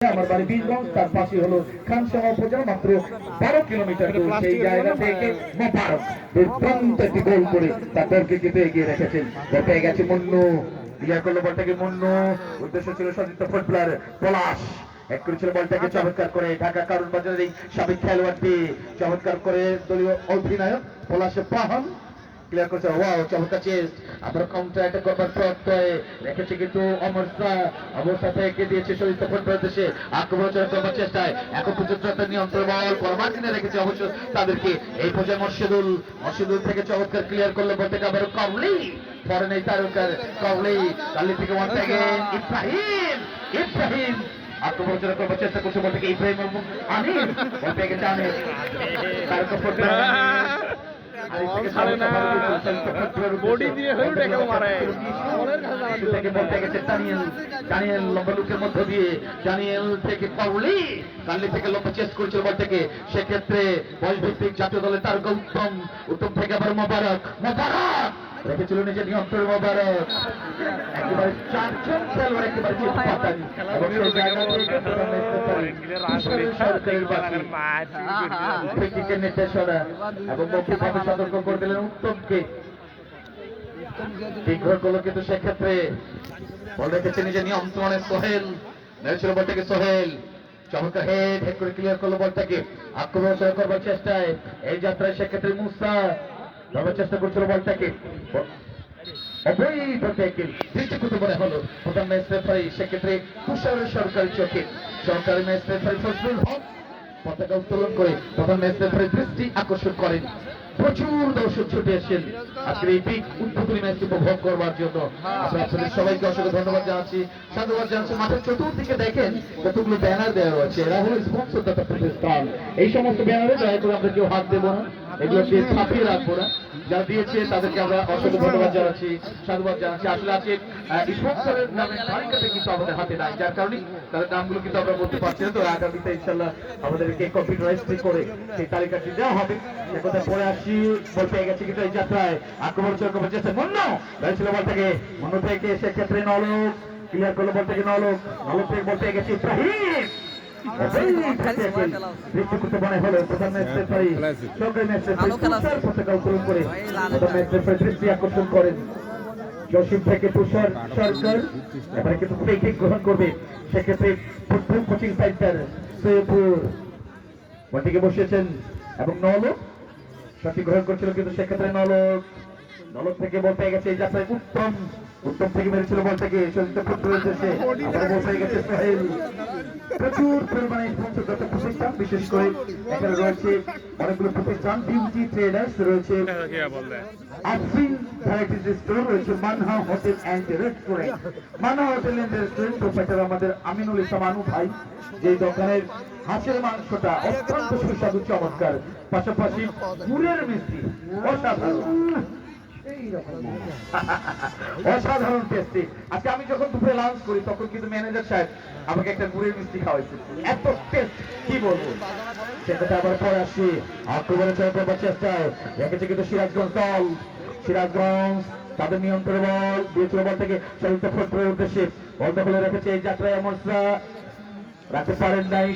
আমার বাড়ি বীরগঞ্জ, তার পাশে হলো খানসামা উপজেলা, মাত্র 12 কিলোমিটার দূর। সেই জায়গা থেকে মোবারক দুর্দান্ত একটি গোল করে তার দলকে জিতে এগিয়ে রেখেছেন। পেয়ে গেছে মুন্নু, ক্লিয়ার করলো বলটাকে মুন্নু, উদ্দেশ্য ছিল সতীর্থ ফুটবলার পলাশ, এক করেছিল বলটাকে চমৎকার করে ঢাকা কারণ বাজারের এই সাবেক খেলোয়াড়টি চমৎকার করে দলীয় অধিনায়ক পলাশে পাহান ক্লিয়ার করছে। ওয়াও, চমৎকার চেস্ট, আবার কাউন্টার অ্যাটাক করবার প্রত্যয় রেখেছে কিন্তু অমরসা অবস্থা থেকে দিয়েছে সতীর্থ ফুটবলের দেশে আক্রমণ করবার চেষ্টায় এখন পর্যন্ত একটা নিয়ন্ত্রণ বল পরমার্জিনে রেখেছে অবশ্য তাদেরকে। এই পর্যায়ে মর্শিদুল থেকে চমৎকার ক্লিয়ার করলো বলটাকে আবার কাবলি ফরেন এই তারকার কাবলি কালি থেকে ওয়ান টাইগে ইব্রাহিম আক্রমণ করবার চেষ্টা করছে বলটাকে ইব্রাহিম এবং আনিল বল পেয়ে গেছে আনিল তারকা ফুটবল বডি দিয়ে হয়ে উঠে কেউ মারে দানিয়েল লম্বা লুকের মধ্য দিয়ে দানিয়েল থেকে পাউলি কাল্লি থেকে লম্বা চেস করেছিল বল থেকে। সেক্ষেত্রে বয়সভিত্তিক জাতীয় দলের তারকা উত্তম থেকে আবার মোবারক রেখেছিল নিজের নিয়ন্ত্রণ মোবারক। একেবারে চারজন খেলোয়াড় একেবারে নির্দেশনা এবং মৌখিকভাবে সতর্ক করে দিলেন উত্তমকে। ঠিক করলো কিন্তু সেক্ষেত্রে বল রেখেছে নিজের নিয়ন্ত্রণে সোহেল, মেরেছিল বলটাকে সোহেল, চমৎকার হেড করে ক্লিয়ার করলো বলটাকে আক্রমণ করবার চেষ্টায় এই যাত্রায় সেক্ষেত্রে মুসা ধরার চেষ্টা করছিল বলটাকে অবৈধ ট্যাকেল দৃষ্টিকটু মনে হলো প্রধান ম্যাচ রেফারি সেক্ষেত্রে তুষারের সরকারি চোখে সরকারি ম্যাচ রেফারি ফজলুল হক পতাকা উত্তোলন করে প্রধান ম্যাচ রেফারির দৃষ্টি আকর্ষণ করেন। প্রচুর দর্শক ছুটে এসেছেন আজকের এই বিগ উদ্বোধনী ম্যাচটি উপভোগ করবার জন্য। আমরা আপনাদের সবাইকে অসংখ্য ধন্যবাদ জানাচ্ছি, সাধুবাদ জানাচ্ছি। মাঠের চতুর্দিকে দেখেন কতগুলো ব্যানার দেওয়া রয়েছে, এরা হলো স্পন্সর তথা প্রতিষ্ঠান। এই সমস্ত ব্যানারে দয়া করে আমরা কেউ হাত দেবো না, এগুলোকে ছাপিয়ে রাখবো না। যারা দিয়েছে তাদেরকে আমরা অসংখ্য ধন্যবাদ জানাচ্ছি, সাধুবাদ জানাচ্ছি। আসলে আজকে স্পন্সরের নামের তালিকাটা কিন্তু আমাদের হাতে নাই, যার কারণে তাদের নামগুলো কিন্তু আমরা বলতে পারছি না। তো আগামীতে ইনশাল্লাহ আমাদেরকে কম্পিউটারাইজ করে সেই তালিকাটি দেওয়া হবে। সে কথা পরে আসি। বল পেয়ে গেছে কিন্তু এই যাত্রায় আক্রমণ করবার চেষ্টা মুন্নু হয়েছিল বল থেকে, মুন্নু থেকে সেক্ষেত্রে নলক ক্লিয়ার করলো বল থেকে নলক থেকে বল পেয়ে গেছে ইব্রাহিম দৃষ্টি আকর্ষণ করেন জসিম থেকে তুষার সরকার। এবারে কিন্তু ফ্রি গ্রহণ করবে সেক্ষেত্রে ফুটবল কোচিং সেন্টার সৈয়দপুর বলটিকে বসিয়েছেন এবং নলক সঠিক গ্রহণ করছিল কিন্তু সেক্ষেত্রে নলক থেকে বল পেয়ে গেছে এই যাত্রায় উত্তম থেকে মেরেছিল বল থেকে গেছে সোহেল। প্রচুর পরিমাণে স্পন্সরগত প্রতিষ্ঠান, বিশেষ করে এখানে রয়েছে অনেকগুলো প্রতিষ্ঠান, বিউটি ট্রেডার্স রয়েছে, আফরিন ভ্যারাইটিজ স্টোর রয়েছে, Manha hotel and restaurant. Manha hotel and restaurant proprietor আমাদের আমিনুল ইসলাম আনু ভাই, যে দোকানের হাঁসের মাংসটা অত্যন্ত সুস্বাদু চমৎকার, পাশাপাশি গুড়ের মিষ্টি অসাধারণ টেস্টি। আজকে আমি যখন দুপুরে লাঞ্চ করি তখন কিন্তু ম্যানেজার সাহেব আমাকে একটা গুড়ের মিষ্টি খাওয়াইছে, এত টেস্ট কি বলবো। সেটা আবার পরে আসি আক্রমণে করবার চেষ্টায় রেখেছে কিন্তু সিরাজগঞ্জ দল। সিরাজগঞ্জ তাদের নিয়ন্ত্রণে বল দিয়েছিল বল থেকে চলিত ফুটবলের উদ্দেশ্যে বল দখলে রেখেছে এই যাত্রায় অমরসা রাখতে পারেন নাই।